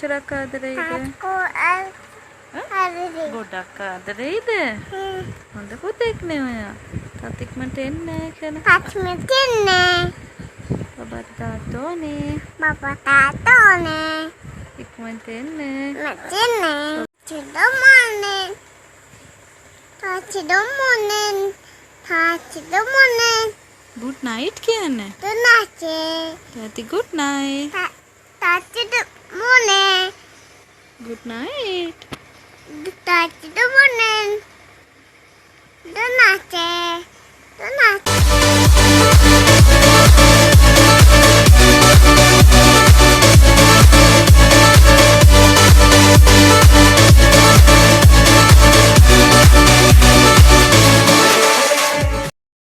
කොච්චරක් ආදරෙයිද? ගොඩක් ආදරෙයිද? හොඳ පුතෙක් නේ ඔයා. තාත්තා ඉක්මනට එන්නේ කියලා. බබා තාත්තෝනේ. ඉක්මනට එන්නේ. Good night කියන්නේ. තාත්තා good night. Good night. Don't